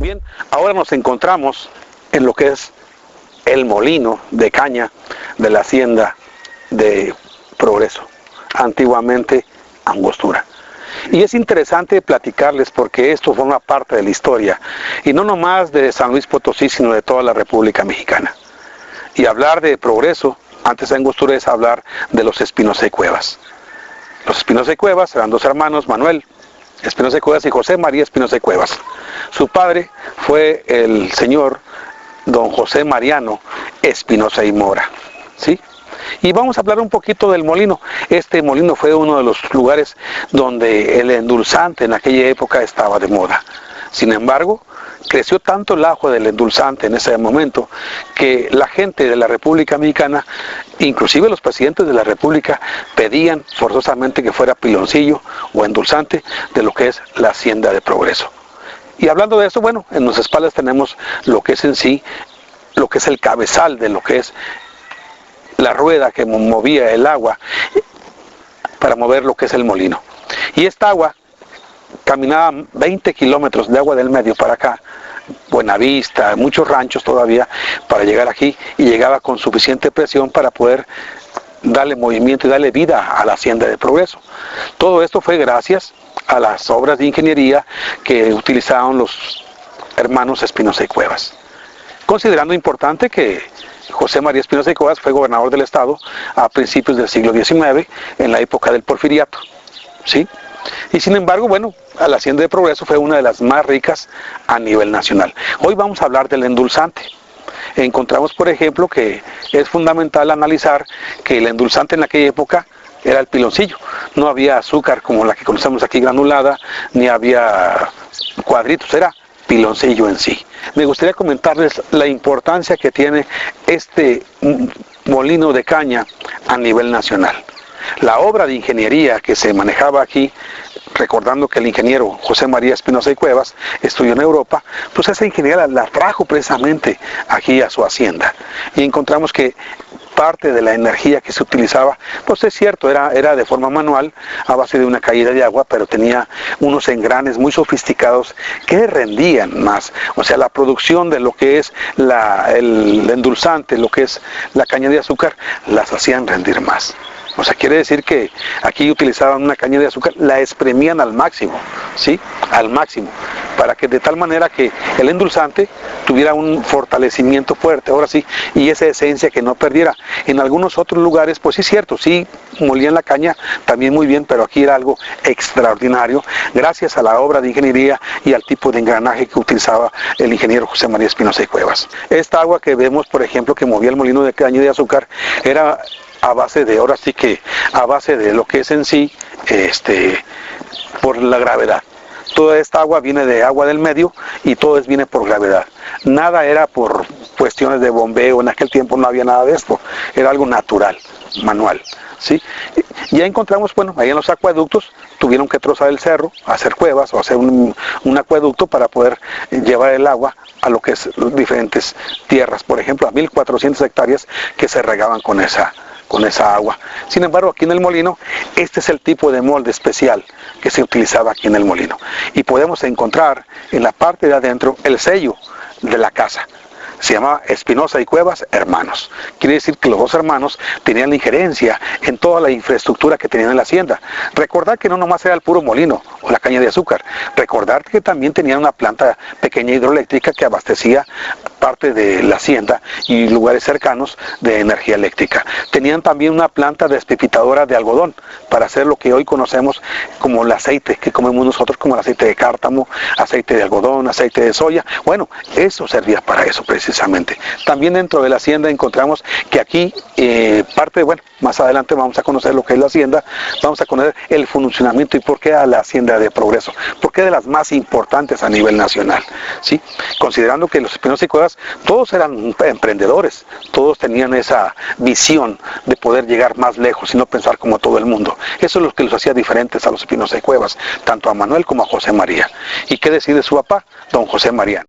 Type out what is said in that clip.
Bien, ahora nos encontramos en lo que es el molino de caña de la hacienda de Progreso, antiguamente Angostura. Y es interesante platicarles porque esto forma parte de la historia, y no nomás de San Luis Potosí, sino de toda la República Mexicana. Y hablar de Progreso, antes de Angostura, es hablar de los Espinosa y Cuevas. Los Espinosa y Cuevas eran dos hermanos, Manuel Espinosa y Cuevas y José María Espinosa y Cuevas. Su padre fue el señor don José Mariano Espinosa y Mora, ¿sí? Y vamos a hablar un poquito del molino. Este molino fue uno de los lugares donde el endulzante en aquella época estaba de moda. Sin embargo, creció tanto el ajo del endulzante en ese momento que la gente de la República Mexicana, inclusive los presidentes de la República, pedían forzosamente que fuera piloncillo o endulzante de lo que es la hacienda de Progreso. Y hablando de eso, bueno, en nuestras espaldas tenemos lo que es en sí, lo que es el cabezal de lo que es la rueda que movía el agua para mover lo que es el molino. Y esta agua caminaba 20 kilómetros de agua del medio para acá, Buenavista, muchos ranchos todavía, para llegar aquí, y llegaba con suficiente presión para poder darle movimiento y darle vida a la hacienda de Progreso. Todo esto fue gracias a las obras de ingeniería que utilizaron los hermanos Espinosa y Cuevas. Considerando importante que José María Espinosa y Cuevas fue gobernador del estado a principios del siglo XIX, en la época del Porfiriato, ¿sí? Y sin embargo, bueno, la hacienda de Progreso fue una de las más ricas a nivel nacional. Hoy vamos a hablar del endulzante. Encontramos, por ejemplo, que es fundamental analizar que el endulzante en aquella época era el piloncillo. No había azúcar como la que conocemos aquí granulada, ni había cuadritos, era piloncillo en sí. Me gustaría comentarles la importancia que tiene este molino de caña a nivel nacional. La obra de ingeniería que se manejaba aquí, recordando que el ingeniero José María Espinosa y Cuevas estudió en Europa, pues esa ingeniería la trajo precisamente aquí a su hacienda. Y encontramos que parte de la energía que se utilizaba, pues es cierto, era de forma manual, a base de una caída de agua, pero tenía unos engranes muy sofisticados que rendían más. O sea, la producción de lo que es el endulzante, lo que es la caña de azúcar, las hacían rendir más. O sea, quiere decir que aquí utilizaban una caña de azúcar, la exprimían al máximo, ¿sí? Al máximo, para que de tal manera que el endulzante tuviera un fortalecimiento fuerte, ahora sí, y esa esencia que no perdiera. En algunos otros lugares, pues sí es cierto, sí molían la caña también muy bien, pero aquí era algo extraordinario, gracias a la obra de ingeniería y al tipo de engranaje que utilizaba el ingeniero José María Espinosa y Cuevas. Esta agua que vemos, por ejemplo, que movía el molino de caña de azúcar, era a base de, ahora sí que a base de lo que es en sí, por la gravedad. Toda esta agua viene de agua del medio y todo viene por gravedad. Nada era por cuestiones de bombeo, en aquel tiempo no había nada de esto, era algo natural, manual, ¿sí? Ya encontramos, bueno, ahí en los acueductos tuvieron que trozar el cerro, hacer cuevas o hacer un acueducto para poder llevar el agua a lo que es diferentes tierras, por ejemplo, a 1400 hectáreas que se regaban con esa agua. Sin embargo, aquí en el molino, este es el tipo de molde especial que se utilizaba aquí en el molino. Y podemos encontrar en la parte de adentro el sello de la casa. Se llamaba Espinosa y Cuevas Hermanos. Quiere decir que los dos hermanos tenían la injerencia en toda la infraestructura que tenían en la hacienda. Recordar que no nomás era el puro molino o la caña de azúcar. Recordar que también tenían una planta pequeña hidroeléctrica que abastecía parte de la hacienda y lugares cercanos de energía eléctrica. Tenían también una planta despepitadora de algodón para hacer lo que hoy conocemos como el aceite que comemos nosotros, como el aceite de cártamo, aceite de algodón, aceite de soya. Bueno, eso servía para eso precisamente. También dentro de la hacienda encontramos que aquí bueno, más adelante vamos a conocer lo que es la hacienda, vamos a conocer el funcionamiento y por qué a la hacienda de Progreso, porque es de las más importantes a nivel nacional, ¿sí? Considerando que los Espinosa y Cuevas todos eran emprendedores, todos tenían esa visión de poder llegar más lejos y no pensar como todo el mundo. Eso es lo que los hacía diferentes a los Espinosa y Cuevas, tanto a Manuel como a José María. ¿Y qué decide su papá, don José María?